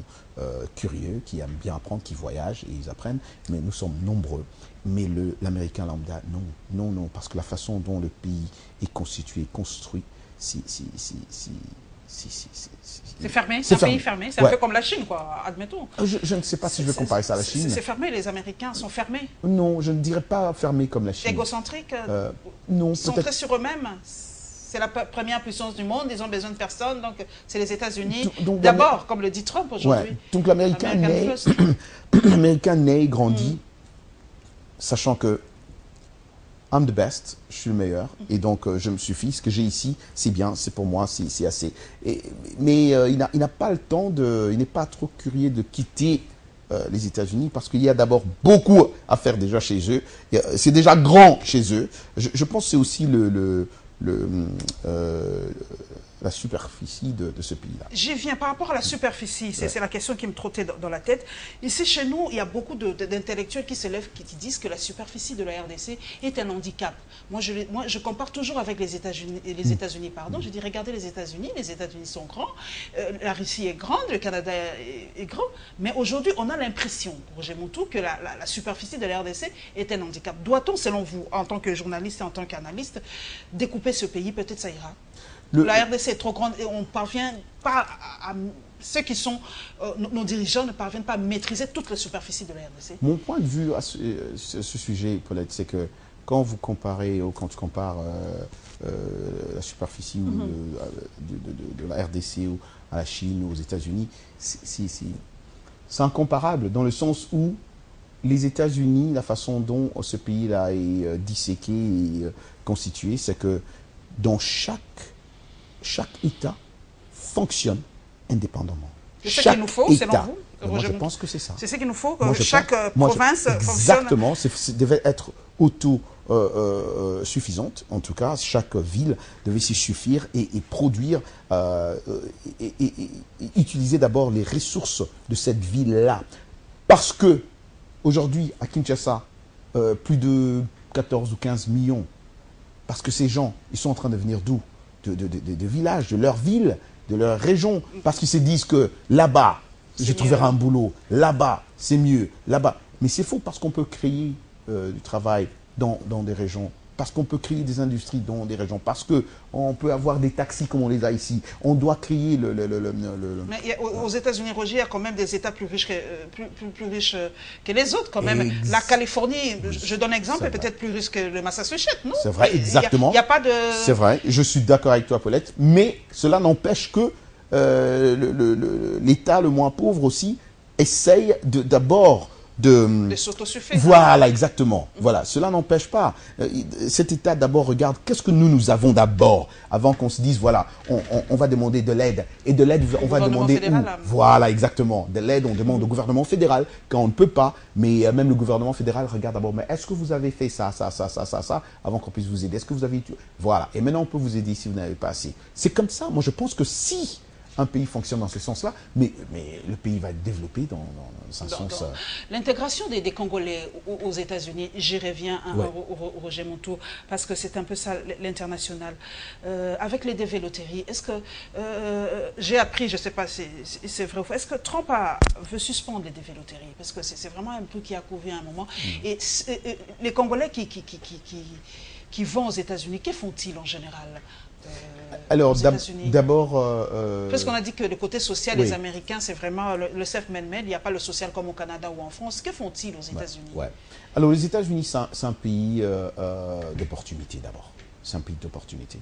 curieux, qui aiment bien apprendre, qui voyagent et ils apprennent, mais nous sommes nombreux. Mais l'Américain lambda, non, parce que la façon dont le pays est constitué, construit, c'est fermé, c'est un pays fermé, c'est un peu comme la Chine, quoi, admettons. Je ne sais pas si je veux comparer ça à la Chine. C'est fermé, les Américains sont fermés. Non, je ne dirais pas fermé comme la Chine. Égocentriques, non, centrés sur eux-mêmes. C'est la première puissance du monde, ils ont besoin de personne, donc c'est les États-Unis. D'abord, comme le dit Trump aujourd'hui. Ouais. Donc l'Américain naît, grandit, sachant que I'm the best, je suis le meilleur, et donc je me suffis. Ce que j'ai ici, c'est bien, c'est pour moi, c'est assez. Mais il n'a pas le temps il n'est pas trop curieux de quitter les États-Unis parce qu'il y a d'abord beaucoup à faire déjà chez eux. C'est déjà grand chez eux. Je pense que c'est aussi la superficie de ce pays-là. J'y viens. Par rapport à la superficie, c'est la question qui me trottait dans la tête. Ici, chez nous, il y a beaucoup d'intellectuels qui se lèvent, qui disent que la superficie de la RDC est un handicap. Moi, je compare toujours avec les États-Unis. Je dis, regardez les États-Unis sont grands, la Russie est grande, le Canada est grand. Mais aujourd'hui, on a l'impression, Roger Montou, que la superficie de la RDC est un handicap. Doit-on, selon vous, en tant que journaliste et en tant qu'analyste, découper ce pays? Peut-être ça ira. La RDC est trop grande et on ne parvient pas ceux qui sont nos dirigeants ne parviennent pas à maîtriser toute la superficie de la RDC. Mon point de vue à ce sujet, Paulette, c'est que quand vous comparez ou quand tu compares la superficie de la RDC ou à la Chine ou aux États-Unis, c'est incomparable dans le sens où les États-Unis, la façon dont ce pays-là est disséqué et constitué, c'est que dans chaque État fonctionne indépendamment. C'est ce qu'il nous faut, selon vous? Moi, je pense que c'est ça. C'est ce qu'il nous faut, que chaque province fonctionne. Exactement, ça devait être auto-suffisante. En tout cas, chaque ville devait s'y suffire et produire, et utiliser d'abord les ressources de cette ville-là. Parce que, aujourd'hui, à Kinshasa, plus de 14 ou 15 millions, parce que ces gens, ils sont en train de venir d'où? De villages, de leur ville, de leur région, parce qu'ils se disent que là-bas, je trouverai un boulot, là-bas, c'est mieux, là-bas. Mais c'est faux parce qu'on peut créer du travail dans des régions, parce qu'on peut créer des industries dans des régions, parce qu'on peut avoir des taxis comme on les a ici. On doit créer Mais aux États-Unis, Roger, il y a quand même des États plus riches que les autres, quand même. La Californie, je donne un exemple, est peut-être plus riche que le Massachusetts, non? C'est vrai, exactement. Il n'y a pas de... C'est vrai, je suis d'accord avec toi, Paulette, mais cela n'empêche que l'État le moins pauvre aussi essaye d'abord de s'autosuffire. Voilà, exactement. Voilà, cela n'empêche pas. Cet État d'abord regarde qu'est-ce que nous avons d'abord, avant qu'on se dise, voilà, on va demander de l'aide. Et de l'aide, on va demander où? Voilà, exactement. De l'aide, on demande au gouvernement fédéral quand on ne peut pas. Mais même le gouvernement fédéral regarde d'abord, mais est-ce que vous avez fait ça, avant qu'on puisse vous aider? Est-ce que vous avez... Voilà. Et maintenant, on peut vous aider si vous n'avez pas assez. C'est comme ça. Moi, je pense que si un pays fonctionne dans ce sens-là, mais le pays va être développé dans un sens... L'intégration des Congolais aux États-Unis, j'y reviens, hein, Roger Montou, parce que c'est un peu ça l'international. Avec les dévéloteries, est-ce que... j'ai appris, je ne sais pas si c'est vrai ou faux, est-ce que Trump veut suspendre les dévéloteries? Parce que c'est vraiment un truc qui a couvé à un moment. Et les Congolais qui vont aux États-Unis, que font-ils en général? Alors, d'abord... Parce qu'on a dit que le côté social, les Américains, c'est vraiment le self-made, il n'y a pas le social comme au Canada ou en France. Que font-ils aux États-Unis? Alors, les États-Unis, c'est un pays d'opportunité d'abord. C'est un pays d'opportunité.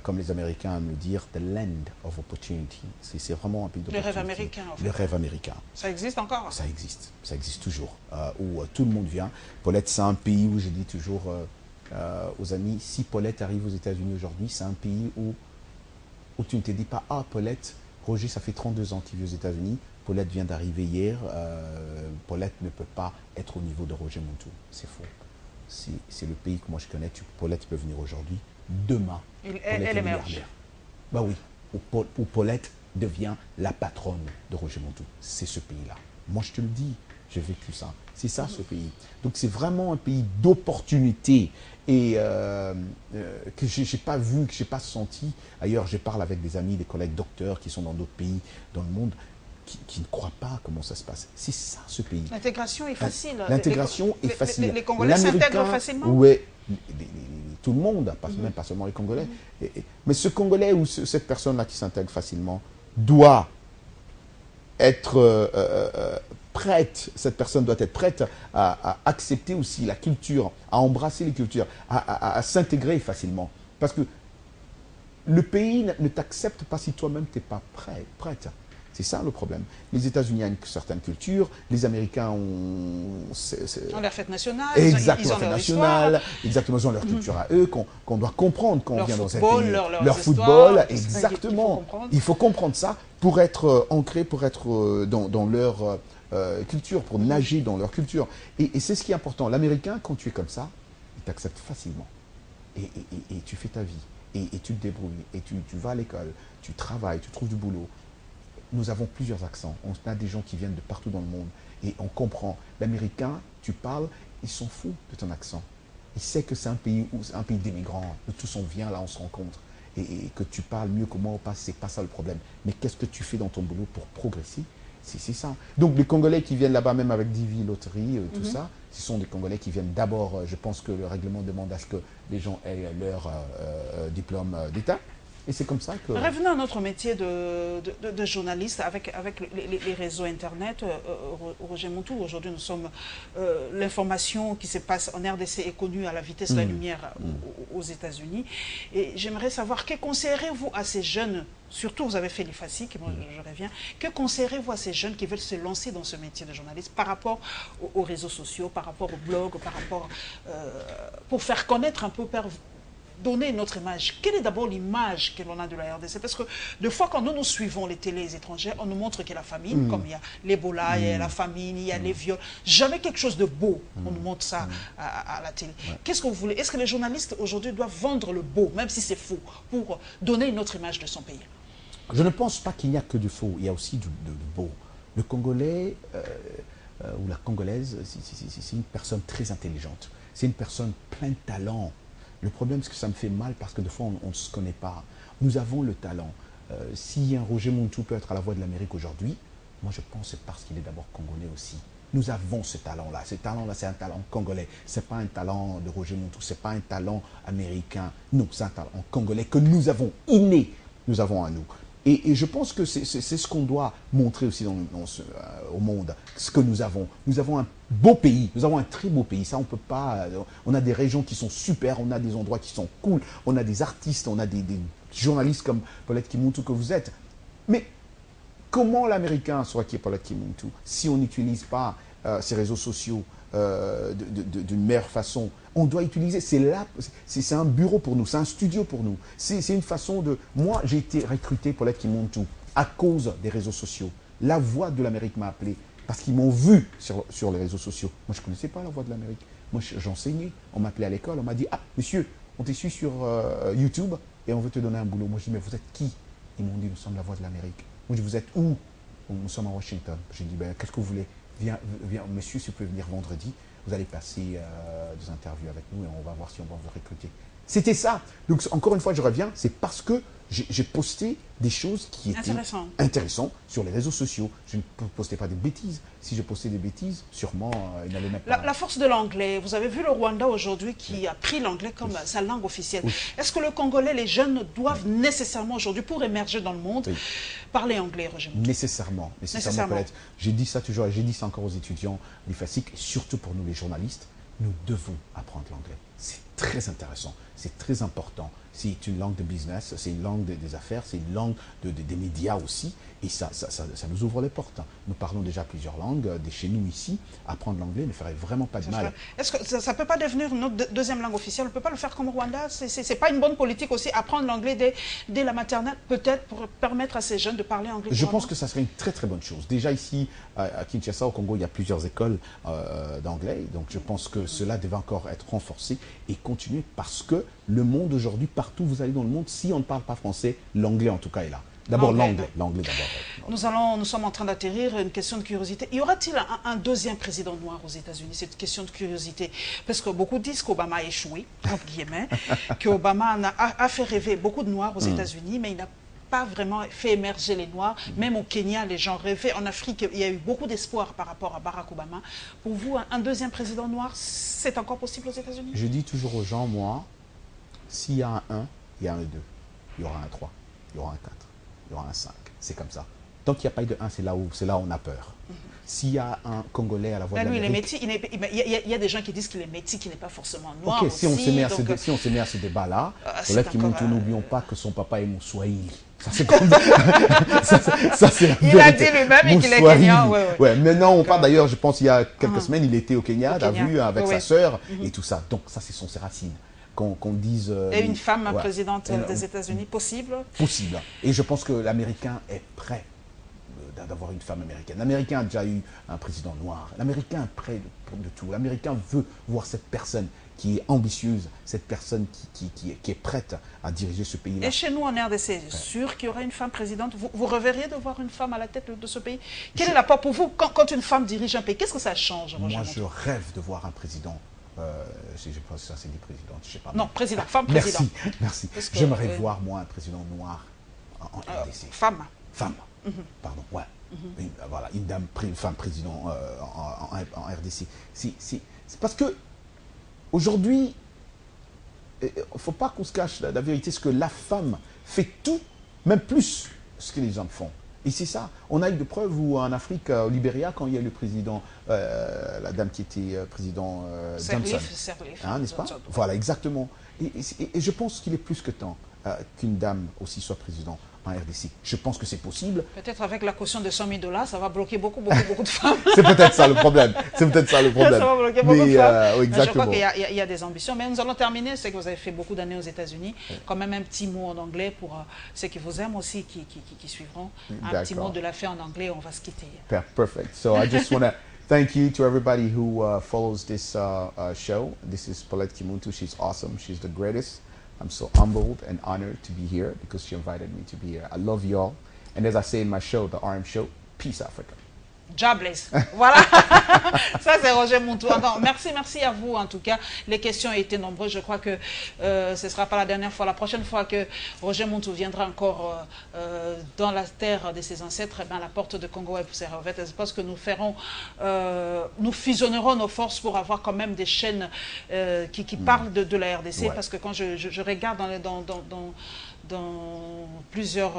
Comme les Américains aiment le dire, the land of opportunity. C'est vraiment un pays d'opportunité. Le rêve américain, en fait. Le rêve américain. Ça existe encore? Ça existe toujours. Où tout le monde vient. Paulette, c'est un pays où je dis toujours... aux amis, si Paulette arrive aux États-Unis aujourd'hui, c'est un pays où tu ne te dis pas « Ah, Paulette, Roger, ça fait 32 ans qu'il vit aux États-Unis, Paulette vient d'arriver hier, Paulette ne peut pas être au niveau de Roger Montou. » C'est faux. C'est le pays que moi je connais. Paulette peut venir aujourd'hui, demain. Elle émerge. Bah oui, où Paulette devient la patronne de Roger Montou. C'est ce pays-là. Moi, je te le dis, j'ai vécu ça. C'est ça, ce pays. Donc, c'est vraiment un pays d'opportunité et que je n'ai pas vu, que je n'ai pas senti. Ailleurs, je parle avec des amis, des collègues docteurs qui sont dans d'autres pays, dans le monde, qui ne croient pas comment ça se passe. C'est ça, ce pays. L'intégration est facile. L'intégration est facile. Les Congolais s'intègrent facilement? Oui, tout le monde, même pas seulement les Congolais. Mais ce Congolais ou cette personne-là qui s'intègre facilement doit être prête, cette personne doit être prête à accepter aussi la culture, à embrasser les cultures, à s'intégrer facilement. Parce que le pays ne t'accepte pas si toi-même tu n'es pas prête. C'est ça le problème. Les États-Unis ont une certaine culture, les Américains ont leur fête nationale, exactement, ils ont leur nationale, exactement, ils ont leur culture à eux, qu'on doit comprendre quand on vient dans un pays. Leur football, exactement. Il faut comprendre ça pour être ancré, pour être dans leur culture, pour nager dans leur culture. Et c'est ce qui est important. L'Américain, quand tu es comme ça, il t'accepte facilement. Et tu fais ta vie. Et tu te débrouilles. Et tu vas à l'école, tu travailles, tu trouves du boulot. Nous avons plusieurs accents. On a des gens qui viennent de partout dans le monde. Et on comprend. L'Américain, tu parles, il s'en fout de ton accent. Il sait que c'est un pays d'émigrants. De tous on vient, là on se rencontre. Et que tu parles mieux que moi ou pas, c'est pas ça le problème. Mais qu'est-ce que tu fais dans ton boulot pour progresser? C'est ça. Donc les Congolais qui viennent là-bas, même avec Divi, loterie, tout ça, ce sont des Congolais qui viennent d'abord, je pense que le règlement demande à ce que les gens aient leur diplôme d'État. Et c'est comme ça que... Revenons à notre métier de journaliste avec les réseaux Internet. Roger Montou, aujourd'hui nous sommes... L'information qui se passe en RDC est connue à la vitesse de la lumière aux États-Unis. Et j'aimerais savoir, que conseillerez-vous à ces jeunes, surtout vous avez fait l'IFACI, moi je reviens, que conseillerez-vous à ces jeunes qui veulent se lancer dans ce métier de journaliste par rapport aux réseaux sociaux, par rapport aux blogs, par rapport... pour faire connaître un peu... donner notre image. Quelle est d'abord l'image que l'on a de la RDC? Parce que des fois, quand nous suivons les télés étrangères, on nous montre qu'il y a la famine, comme il y a l'Ebola, il y a la famine, il y a les viols. Jamais quelque chose de beau. On nous montre ça à la télé. Qu'est-ce que vous voulez? Est-ce que les journalistes aujourd'hui doivent vendre le beau, même si c'est faux, pour donner une autre image de son pays? Je ne pense pas qu'il n'y a que du faux. Il y a aussi du beau. Le Congolais ou la Congolaise, c'est une personne très intelligente. C'est une personne pleine de talent. Le problème, c'est que ça me fait mal parce que des fois, on ne se connaît pas. Nous avons le talent. Si un Roger Montou peut être à la Voix de l'Amérique aujourd'hui, moi je pense que c'est parce qu'il est d'abord congolais aussi. Nous avons ce talent-là. Ce talent-là, c'est un talent congolais. Ce n'est pas un talent de Roger Montou, ce n'est pas un talent américain. Non, c'est un talent congolais que nous avons inné. Nous avons à nous. Et je pense que c'est ce qu'on doit montrer aussi au monde, ce que nous avons. Nous avons un beau pays, nous avons un très beau pays. Ça, on peut pas... On a des régions qui sont super, on a des endroits qui sont cool, on a des artistes, on a des journalistes comme Paulette Kimuntu que vous êtes. Mais comment l'Américain soit qui est Paulette Kimuntu si on n'utilise pas ces réseaux sociaux d'une meilleure façon. On doit utiliser, c'est un bureau pour nous, c'est un studio pour nous. C'est une façon de... Moi, j'ai été recruté pour l'être qui monte tout à cause des réseaux sociaux. La Voix de l'Amérique m'a appelé parce qu'ils m'ont vu sur les réseaux sociaux. Moi, je ne connaissais pas la Voix de l'Amérique. Moi, j'enseignais. On m'appelait à l'école. On m'a dit, ah, monsieur, on te suit sur YouTube et on veut te donner un boulot. Moi, je dis, mais vous êtes qui? Ils m'ont dit, nous sommes la Voix de l'Amérique. Moi, je dis, vous êtes où? Nous sommes à Washington. J'ai dit, ben, qu'est-ce que vous voulez? Viens, monsieur, si vous pouvez venir vendredi, vous allez passer des interviews avec nous et on va voir si on va vous recruter. C'était ça. Donc, encore une fois, je reviens, c'est parce que j'ai posté des choses qui étaient intéressantes sur les réseaux sociaux. Je ne postais pas des bêtises. Si je postais des bêtises, sûrement, il n'allait même pas... La force de l'anglais. Vous avez vu le Rwanda aujourd'hui qui a pris l'anglais comme sa langue officielle. Oui. Est-ce que le Congolais, les jeunes, doivent nécessairement aujourd'hui, pour émerger dans le monde, parler anglais, Roger? Nécessairement. J'ai dit ça toujours, et j'ai dit ça encore aux étudiants du FASIC, surtout pour nous les journalistes, nous devons apprendre l'anglais. C'est très intéressant, c'est très important. C'est une langue de business, c'est une langue des affaires, c'est une langue des médias aussi. Et ça nous ouvre les portes. Nous parlons déjà plusieurs langues. De chez nous ici, apprendre l'anglais ne ferait vraiment pas de mal. Est-ce que ça ne peut pas devenir notre deuxième langue officielle? On ne peut pas le faire comme au Rwanda? Ce n'est pas une bonne politique aussi, apprendre l'anglais dès la maternelle, peut-être pour permettre à ces jeunes de parler anglais? Je pense que ça serait une très très bonne chose. Déjà ici, à Kinshasa, au Congo, il y a plusieurs écoles d'anglais. Donc je pense que cela devait encore être renforcé et continuer parce que le monde aujourd'hui, partout où vous allez dans le monde, si on ne parle pas français, l'anglais en tout cas est là. D'abord l'anglais d'abord. Nous sommes en train d'atterrir, une question de curiosité. Y aura-t-il un deuxième président noir aux États-Unis? C'est une question de curiosité. Parce que beaucoup disent qu'Obama a échoué, entre guillemets, qu'Obama a fait rêver beaucoup de Noirs aux États-Unis, mais il n'a pas vraiment fait émerger les Noirs. Même au Kenya, les gens rêvaient. En Afrique, il y a eu beaucoup d'espoir par rapport à Barack Obama. Pour vous, un deuxième président noir, c'est encore possible aux États-Unis? Je dis toujours aux gens, moi, s'il y a un 1, il y a un 2. Il y aura un 3, il y aura un 4. Il y aura un 5, c'est comme ça. Tant qu'il n'y a pas eu de 1, c'est là où on a peur. S'il y a un Congolais à la Voix de l'Amérique... Il y a des gens qui disent qu'il est métis, qui n'est pas forcément noir aussi, si on se met à ce débat-là, n'oublions pas que son papa est Mouswahili. Ça, c'est comme... ça, c'est la vérité. Il a dit lui-même qu'il est kenyan. Ouais, maintenant, on parle d'ailleurs, je pense, il y a quelques semaines, il était au Kenya, t'as vu, avec sa sœur, et tout ça. Donc, ça, ce sont ses racines. Qu'on dise... et une femme présidente des États-Unis, possible? Possible. Et je pense que l'Américain est prêt d'avoir une femme américaine. L'Américain a déjà eu un président noir. L'Américain est prêt de tout. L'Américain veut voir cette personne qui est ambitieuse, cette personne qui est prête à diriger ce pays-là. Et chez nous, en RDC, sûr qu'il y aura une femme présidente? Vous reveriez de voir une femme à la tête de ce pays? Quel est l'apport pour vous quand une femme dirige un pays? Qu'est-ce que ça change? Moi, je rêve de voir un président. Je pense que ça c'est des présidentes, je sais pas. Non, président, femme président. Merci. J'aimerais voir, moi, un président noir en RDC. Femme. Pardon, ouais. Voilà, une femme président en RDC. C'est parce que, aujourd'hui, il ne faut pas qu'on se cache la vérité, c'est que la femme fait tout, même plus, ce que les hommes font. Et c'est ça. On a eu des preuves où en Afrique, au Libéria, quand il y a eu le président, la dame qui était président Johnson, n'est-ce pas? Voilà, exactement. Et je pense qu'il est plus que temps qu'une dame aussi soit président en RDC. Je pense que c'est possible. Peut-être avec la caution de 100 000 $, ça va bloquer beaucoup de femmes. C'est peut-être ça le problème. Ça va bloquer beaucoup de femmes. Exactement. Je crois qu'il y a des ambitions. Mais nous allons terminer. C'est que vous avez fait beaucoup d'années aux États-Unis. Quand même un petit mot en anglais pour ceux qui vous aiment aussi, qui suivront. Un petit mot de la fin en anglais. On va se quitter. Perfect. So I just want to thank you to everybody who follows this show. This is Paulette Kimuntu. She's awesome. She's the greatest. I'm so humbled and honored to be here because she invited me to be here. I love you all. And as I say in my show, the RM Show, peace Africa. Jobless. Voilà. Ça, c'est Roger Montou. Merci à vous, en tout cas. Les questions ont été nombreuses. Je crois que ce ne sera pas la dernière fois. La prochaine fois que Roger Montou viendra encore dans la terre de ses ancêtres, la porte de Congo vous sera ouverte. Je pense que nous fusionnerons nos forces pour avoir quand même des chaînes qui parlent de la RDC. Ouais. Parce que quand je regarde dans plusieurs,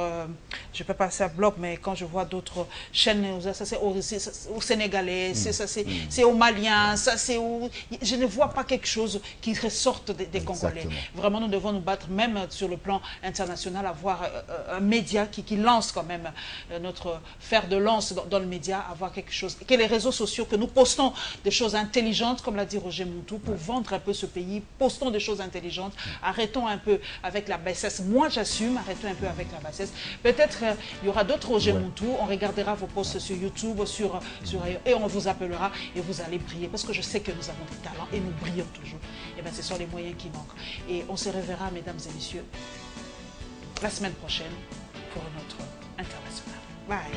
je peux passer à bloc, mais quand je vois d'autres chaînes, ça c'est au Sénégalais, c'est au Malien, je ne vois pas quelque chose qui ressorte des Congolais. Vraiment, nous devons nous battre, même sur le plan international, avoir un média qui lance quand même notre fer de lance dans le média, avoir quelque chose, que les réseaux sociaux, que nous postons des choses intelligentes, comme l'a dit Roger Montou, pour vendre un peu ce pays, postons des choses intelligentes, arrêtons un peu avec la bassesse. Moi, j'assume, arrêtons un peu avec la bassesse. Peut-être il y aura d'autres Roger Montou, on regardera vos posts sur YouTube, et on vous appellera et vous allez briller, parce que je sais que nous avons des talents et nous brillons toujours. Et bien, ce sont les moyens qui manquent. Et on se reverra, mesdames et messieurs, la semaine prochaine pour notre international. Bye.